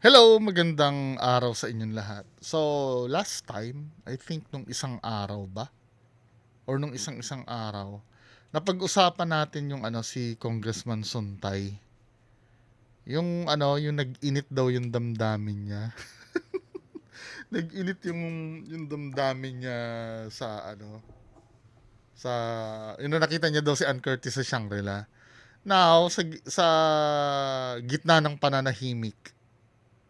Hello, magandang araw sa inyong lahat. So, last time, I think nung isang araw ba? Or nung isang araw, napag-usapan natin yung si Congressman Suntay. Yung nag-init daw yung damdamin niya. Nag-init yung damdamin niya sa sa nakita niya daw si Ann Curtis sa Shangri-La. Now, sa gitna ng pananahimik,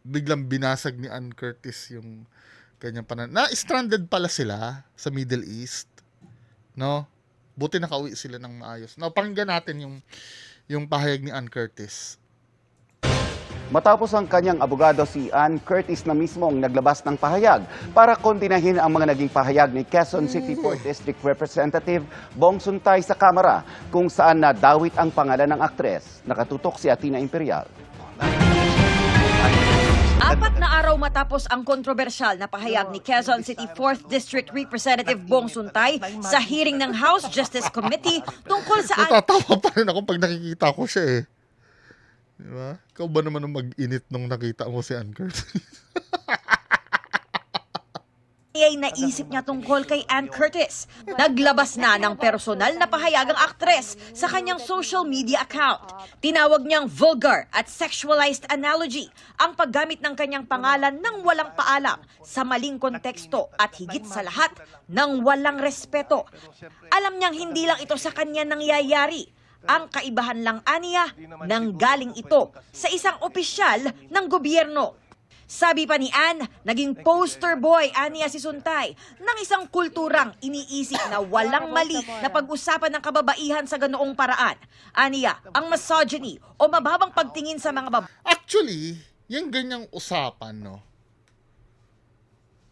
biglang binasag ni Ann Curtis yung kanyang na-stranded pala sila sa Middle East, no? Buti nakauwi sila ng maayos. Now, pakinggan natin yung pahayag ni Ann Curtis. Matapos ang kanyang abogado si Ann Curtis na mismo ang naglabas ng pahayag para kondinahin ang mga naging pahayag ni Quezon City 4th District Representative Bong Suntay sa Kamara kung saan nadawit ang pangalan ng aktres. Nakatutok si Atina Imperial. Apat na araw matapos ang kontrobersyal na pahayag ni Quezon City 4th District Representative Bong Suntay sa hearing ng House Justice Committee tungkol sa Natatawa pa rin ako pag nakikita ko siya eh. Diba? Ikaw ba naman ang mag-init nung nakita mo si Ann Curtis? ay naisip niya tungkol kay Ann Curtis. Naglabas na ng personal na pahayag ang aktres sa kanyang social media account. Tinawag niyang vulgar at sexualized analogy ang paggamit ng kanyang pangalan ng walang paalam sa maling konteksto at higit sa lahat ng walang respeto. Alam niyang hindi lang ito sa kanya nangyayari. Ang kaibahan lang aniya nang galing ito sa isang opisyal ng gobyerno. Sabi pa ni Ann, naging poster boy aniya si Suntay ng isang kulturang iniisip na walang mali na pag-usapan ng kababaihan sa ganoong paraan. Aniya, ang misogyny o mababang pagtingin sa mga babae. Actually, yung ganyang usapan, no?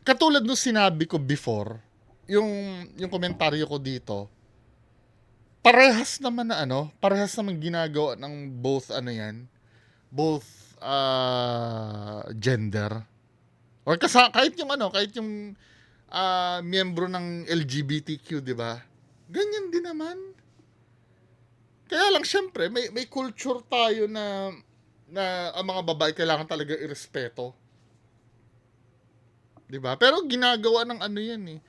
Katulad nung sinabi ko before, yung komentaryo ko dito, parehas naman parehas naman ginagawa ng both both gender. Or kahit yung miyembro ng LGBTQ, 'di ba? Ganyan din naman. Kaya lang syempre may culture tayo na ang mga babae kailangan talaga irespeto. 'Di ba? Pero ginagawa ng yan eh.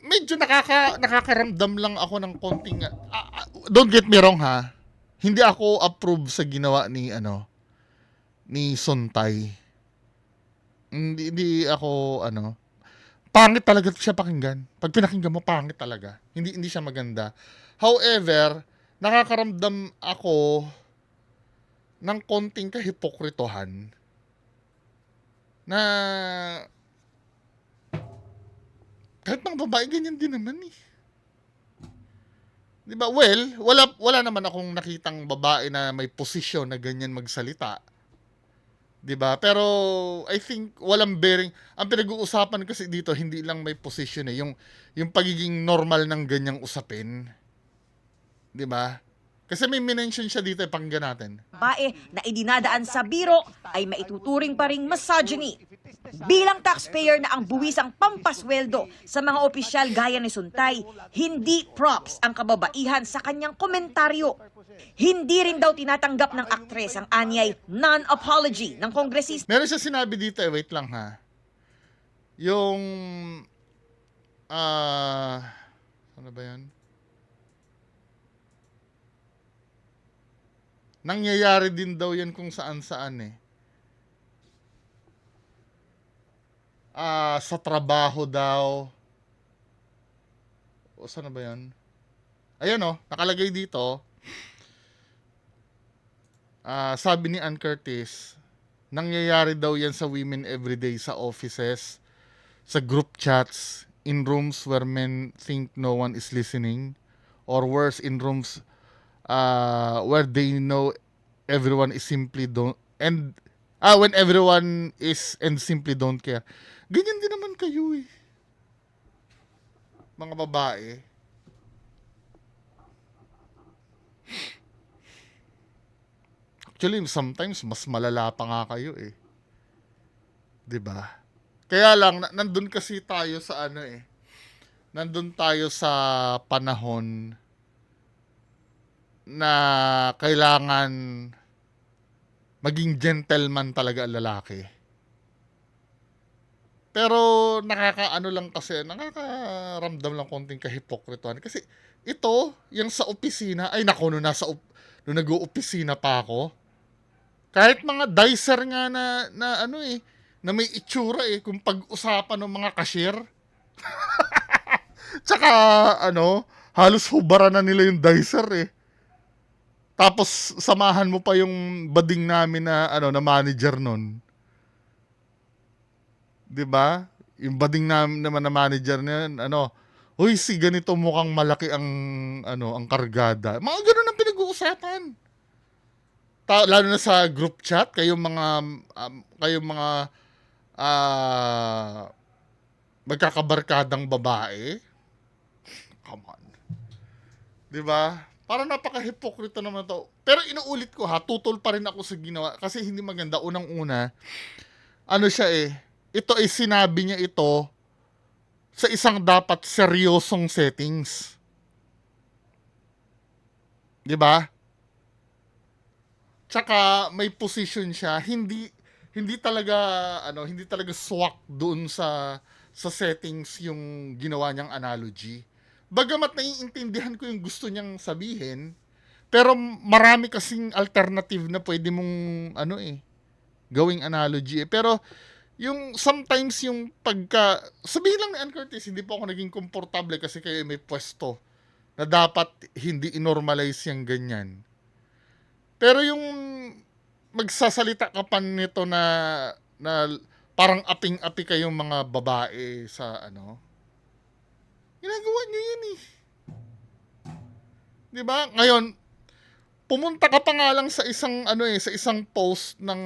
Medyo nakakaramdam lang ako ng konting don't get me wrong ha. Hindi ako approve sa ginawa ni Suntay. Hindi ako pangit talaga siya pakinggan. Pag pinakinggan mo, pangit talaga. Hindi siya maganda. However, nakakaramdam ako ng konting kahipokritohan na kahit mga babae, ganyan din naman eh. Di ba? Well, wala naman akong nakitang babae na may posisyon na ganyan magsalita. 'Di ba? Pero I think walang bearing. Ang pinag-uusapan kasi dito hindi lang may position eh, yung pagiging normal ng ganyang usapin. 'Di ba? Kasi may mention siya dito, pakinggan natin. Babae na idinadaan sa biro ay maituturing pa ring misogyny. Bilang taxpayer na ang buwis ang pampasweldo sa mga opisyal gaya ni Suntay, hindi props ang kababaihan sa kanyang komentaryo. Hindi rin daw tinatanggap ng aktres ang anyay non-apology ng kongresista. Meron siya sinabi dito wait lang ha. Yung ano ba 'yan? Nangyayari din daw 'yan kung saan-saan eh. Sa trabaho daw. O saan na ba 'yan? Ayan nakalagay dito. Sabi ni Ann Curtis, nangyayari daw 'yan sa women everyday sa offices, sa group chats, in rooms where men think no one is listening, or worse, in rooms where they know everyone is simply don't and when everyone is and simply don't care. Ganyan din naman kayo eh. Mga babae. Actually, sometimes mas malala pa nga kayo eh. 'Di ba? Kaya lang nandun kasi tayo sa Nandun tayo sa panahon na kailangan maging gentleman talaga ang lalaki. Pero nakakaano lang kasi, nakakaramdam lang konting kahipokrituhan. Kasi ito, yung sa opisina, ay naku, nung nag-opisina pa ako, kahit mga dicer nga na ano na may itsura kung pag-usapan ng mga cashier. Tsaka ano, halos hubaran na nila yung dicer. Tapos samahan mo pa yung bading namin na na manager nun. 'Di ba? Yung bading naman na manager niyan, "Hoy, si ganito mukhang malaki ang kargada." Mga ganoon ang pinag-uusapan. Lalo na sa group chat, kayong mga magkakabarkadang babae. Come on. 'Di ba? Parang napaka-hipokrito naman to. Pero inuulit ko tutol pa rin ako sa ginawa kasi hindi maganda. Unang-una, siya ito ay sinabi niya ito sa isang dapat seryosong settings. 'Di ba? Tsaka may position siya, hindi talaga swak doon sa settings yung ginawa niyang analogy. Bagamat naiintindihan ko yung gusto niyang sabihin, pero marami kasing alternative na pwede mong gawing analogy. Pero yung sometimes yung sabihin lang ni Ann Curtis, hindi po ako naging komportable kasi kayo may pwesto na dapat hindi inormalize yung ganyan. Pero yung magsasalita ka pa nito na parang aping-api kayong mga babae sa ginagawa niyo yun 'Di ba? Ngayon, pumunta ka pa nga lang sa isang sa isang post ng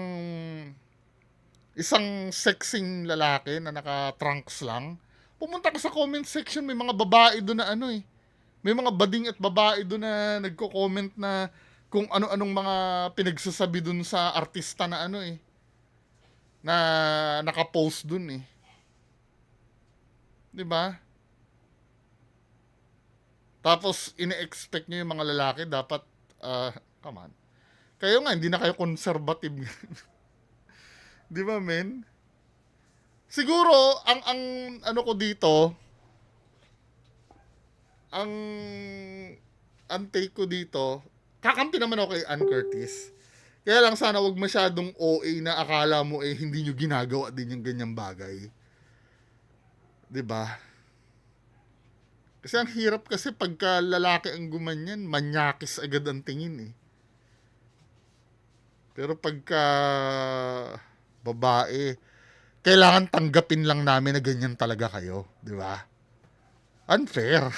isang sexing lalaki na naka-trunks lang. Pumunta ka sa comment section, may mga babae doon na may mga bading at babae doon na nagko-comment na kung ano-anong mga pinagsasabi doon sa artista na na naka-post doon 'Di ba? Tapos ine-expect niyo yung mga lalaki dapat come on. Kayo nga hindi na kayo conservative. 'Di ba, men? Siguro ang ko dito, ang take ko dito, kakampi naman ako kay Ann Curtis. Kaya lang sana wag masyadong OA na akala mo hindi nyo ginagawa din yung ganyang bagay. 'Di ba? Kasi ang hirap kasi pagka lalaki ang gumanyan, manyakis agad ang tingin Pero pagka babae, kailangan tanggapin lang namin na ganyan talaga kayo, 'di ba? Unfair.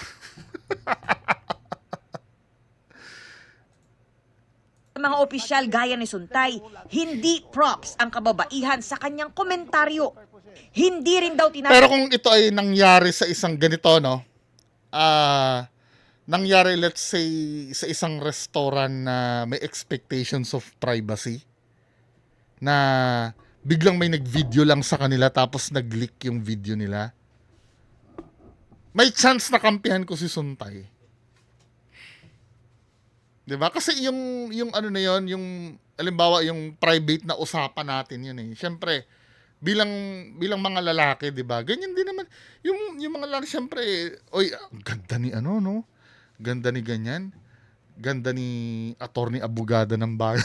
Mga opisyal gaya ni Suntay, hindi props ang kababaihan sa kanyang komentaryo. Hindi rin daw Pero kung ito ay nangyari sa isang ganito, nangyari let's say sa isang restaurant na may expectations of privacy, na biglang may nag-video lang sa kanila tapos nag-leak yung video nila, may chance na kampihan ko si Suntay. 'Di ba? Kasi yung na yon, yung halimbawa yung private na usapan natin yun Syempre, bilang mga lalaki, 'di ba? Ganyan din naman yung mga lalaki, syempre, oy, ang ganda ni no? Ganda ni ganyan. Ganda ni attorney abogada ng bayan.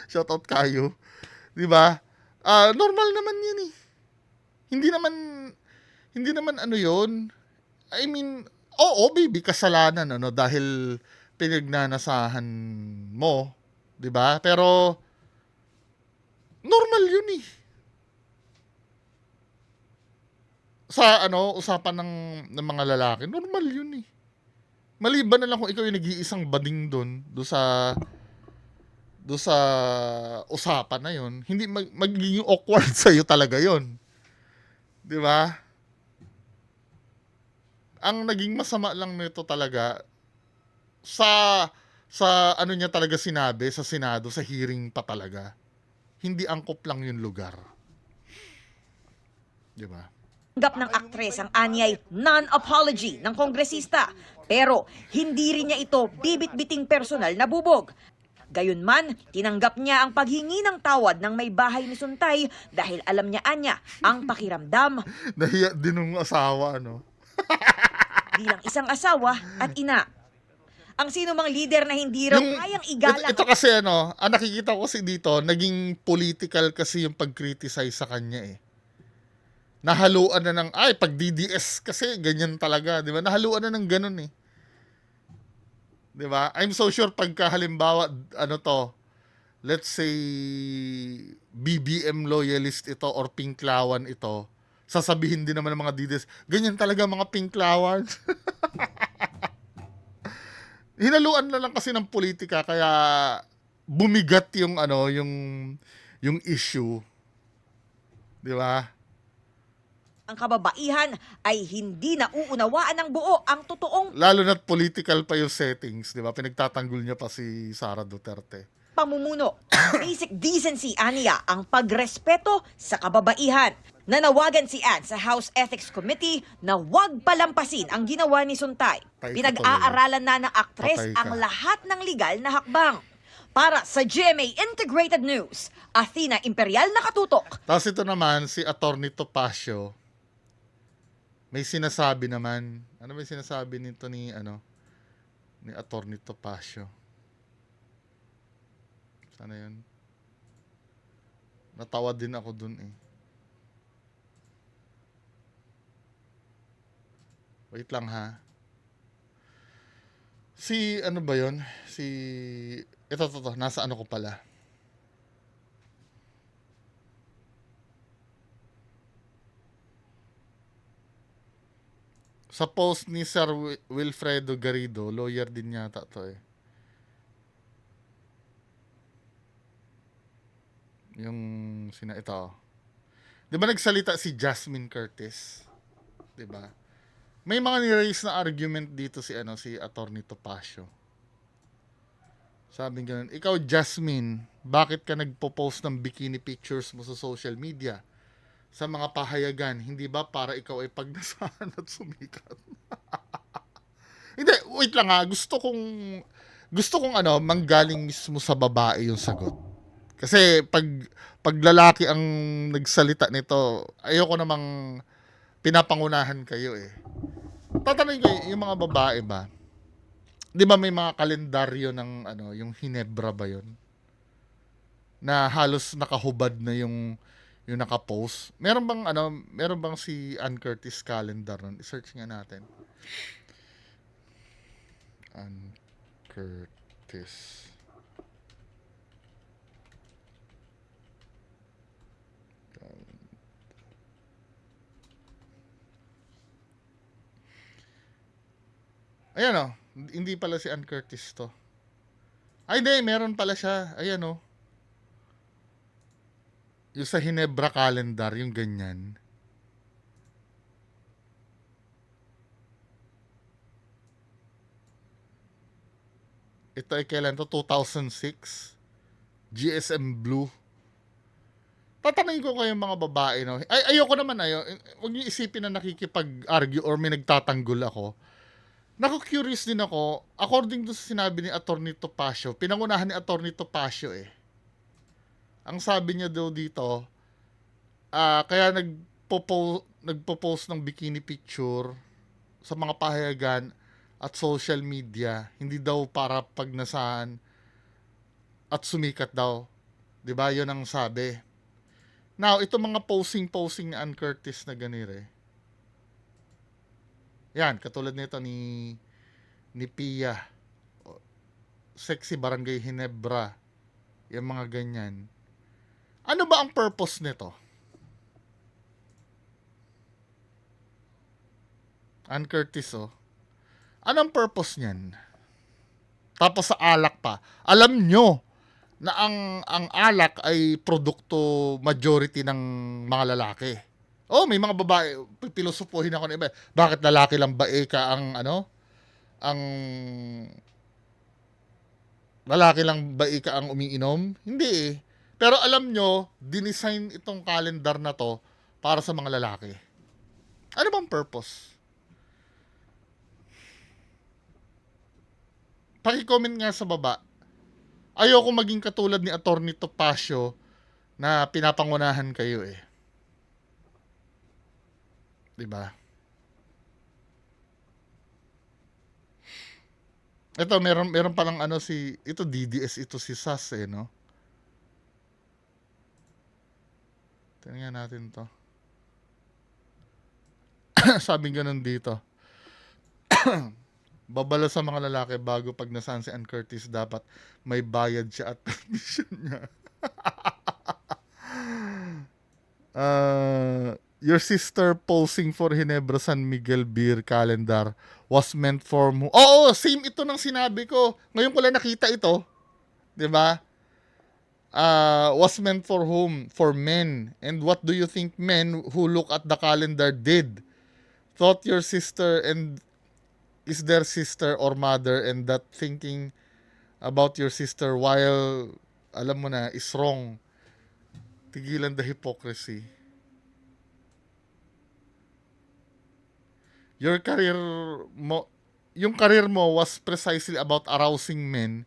Shout out kayo. 'Di ba? Normal naman 'yan Hindi naman yun. I mean, oo, baby, kasalanan dahil pinagnanasahan mo, 'di ba? Pero normal yun sa usapan ng mga lalaki, normal yun Maliban na lang kung ikaw yung nag-iisang bading doon sa usapan na yun, hindi magiging awkward sa iyo talaga yun. 'Di ba? Ang naging masama lang nito talaga sa niya talaga sinabi sa Senado, sa hearing pa talaga. Hindi angkop lang yung lugar. 'Di ba? Tanggap ng aktres ang anyay non-apology ng kongresista. Pero hindi rin niya ito bibit-biting personal na bubog. Gayunman, tinanggap niya ang paghingi ng tawad ng may bahay ni Suntay dahil alam niya anya ang pakiramdam Nahiya din ng asawa, ano? bilang isang asawa at ina. Ang sino mang leader na hindi raw kayang igalang Ito kasi ano, ang nakikita ko kasi dito, naging political kasi yung pag-criticize sa kanya eh. Nahaluan na ng, pag DDS kasi, ganyan talaga, di ba? Nahaluan na ng ganun eh. Di ba? I'm so sure pagka halimbawa, ano to, let's say, BBM loyalist ito or Pinklawan ito, sasabihin din naman ng mga DDS, ganyan talaga mga Pinklawan. Hinaluan na lang kasi ng politika kaya bumigat yung ano yung issue. 'Di ba? ang kababaihan ay hindi nauunawaan ng buo ang totoong Lalo na't political pa yung settings, 'di ba? Pinagtatanggol niya pa si Sara Duterte. pamumuno. Basic decency, aniya, ang pagrespeto sa kababaihan. Nanawagan si Ann sa House Ethics Committee na huwag palampasin ang ginawa ni Suntay. Patay ka Pinag-aaralan na ng aktres Patay ka. ang lahat ng legal na hakbang. Para sa GMA Integrated News, Athena Imperial nakatutok. Tapos ito naman si Attorney Topacio. May sinasabi naman. Ano may sinasabi nito ni Attorney Topacio? Sana 'yun? Natawa din ako dun eh. Wait lang ha. Si ano ba 'yon? Ito, nasa ano ko pala. Sa post ni Sir Wilfredo Garrido, lawyer din yata to eh. Yung ito. 'Di ba nagsalita si Jasmine Curtis? 'Di ba? May mga ni-raise na argument dito si Attorney Topacio. Sabi ganun, ikaw Jasmine, bakit ka nagpo-post ng bikini pictures mo sa social media? Sa mga pahayagan, hindi ba para ikaw ay pagnasahan at sumikat? Hindi, wait lang ha. Gusto kong manggaling mismo sa babae yung sagot. Kasi pag lalaki ang nagsalita nito, ayoko namang pinapangunahan kayo eh. Tatanungin ko yung mga babae ba? 'Di ba may mga kalendaryo ng yung Hinebra ba 'yon? Na halos nakahubad na yung naka-post. Meron bang si Ann Curtis calendar nun? I-search nga natin. Ann Curtis. Ayan o. Hindi pala si Ann Curtis to. Ay, hindi. Meron pala siya. Ayan o. Yung sa Hinebra calendar, yung ganyan. Ito ay kailan to? 2006. GSM Blue. Tatanungin ko kayo mga babae, no? Ayoko naman huwag niyo isipin na nakikipag-argue or may nagtatanggol ako. Naku-curious din ako. According to sa sinabi ni Attorney Topacio, pinangunahan ni Attorney Topacio eh. Ang sabi niya daw dito, kaya nagpo-post ng bikini picture sa mga pahayagan at social media, hindi daw para pagnasahan at sumikat daw. 'Di ba? 'Yon ang sabi. Now, ito mga posing ni Ann Curtis na ganire. Yan, katulad nito ni Pia. Sexy Barangay Hinebra. Yung mga ganyan. Ano ba ang purpose nito? Ann Curtis, oh. Anong purpose niyan? Tapos sa alak pa. Alam nyo na ang alak ay produkto majority ng mga lalaki. Oh, may mga babae, pilosopohin ako ng iba. Bakit lalaki lang ba ang lalaki lang ba ang umiinom? Hindi eh. Pero alam nyo, dinesign itong calendar na to para sa mga lalaki. Ano bang purpose? Paki-comment nga sa baba. Ayoko maging katulad ni Attorney Topacio na pinapangunahan kayo eh. 'Di ba? Ito meron palang ano si ito DDS ito si Sas eh, no? Tingnan natin 'to. Sabi ganun dito. Babala sa mga lalaki bago pag nasaan si Ann Curtis dapat may bayad siya at permission niya. Your sister posing for Ginebra San Miguel beer calendar was meant for mo. Oo, same ito ng sinabi ko. Ngayon ko lang nakita ito. 'Di ba? Was meant for whom? For men. And what do you think men who look at the calendar did? Thought your sister and is their sister or mother, and that thinking about your sister while alam mo na is wrong. Tigilan the hypocrisy. Your career mo, yung career mo was precisely about arousing men.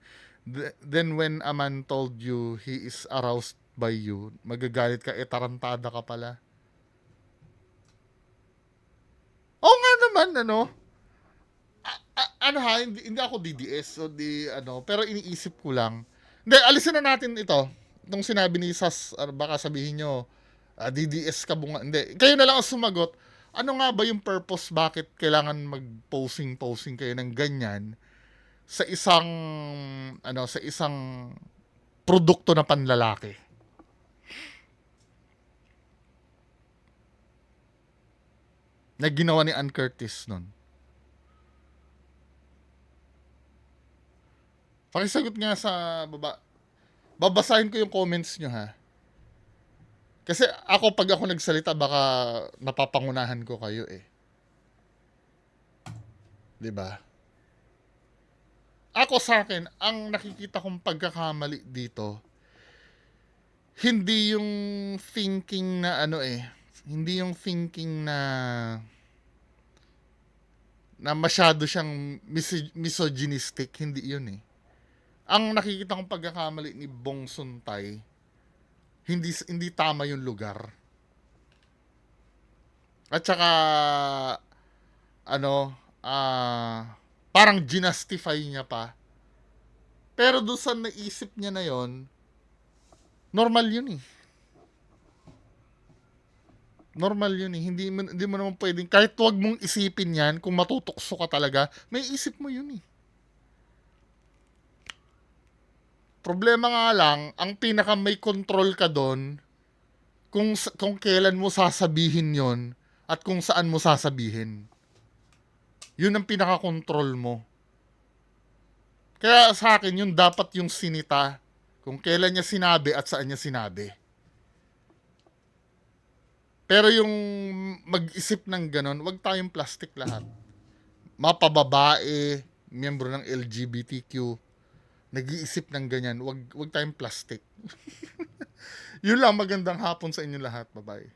Then when a man told you he is aroused by you, magagalit ka, tarantada ka pala. Oo nga naman, ano? Ano ha, hindi ako DDS, so pero iniisip ko lang. Hindi, alisin na natin ito. Itong sinabi ni Sas, baka sabihin nyo, DDS ka bunga. Hindi, kayo na lang ang sumagot. Ano nga ba yung purpose, bakit kailangan mag-posing kayo ng ganyan sa isang produkto na panlalaki? Na ginawa ni Ann Curtis nun. Pakisagot nga sa baba. Babasahin ko yung comments nyo ha. Kasi pag ako nagsalita, baka napapangunahan ko kayo eh. 'Di ba? Ako sa akin, ang nakikita kong pagkakamali dito, hindi yung thinking na hindi yung thinking na masyado siyang misogynistic, hindi yun eh. Ang nakikita kong pagkakamali ni Bong Suntay, hindi tama yung lugar. At saka parang ginastify niya pa. Pero doon sa naisip niya na yon, normal yun eh. Normal yun eh. Hindi mo naman pwedeng, kahit wag mong isipin yan, kung matutokso ka talaga, may isip mo yun eh. Problema nga lang, ang pinaka may control ka doon, kung kailan mo sasabihin yon at kung saan mo sasabihin. Yun ang pinaka-control mo. Kaya sa akin, yun dapat yung sinita, kung kailan niya sinabi at saan niya sinabi. Pero yung mag-isip ng ganon, wag tayong plastic lahat. Mapababae, miyembro ng LGBTQ, nag-iisip ng ganyan, wag tayong plastic. Yun lang, magandang hapon sa inyo lahat. Bye-bye.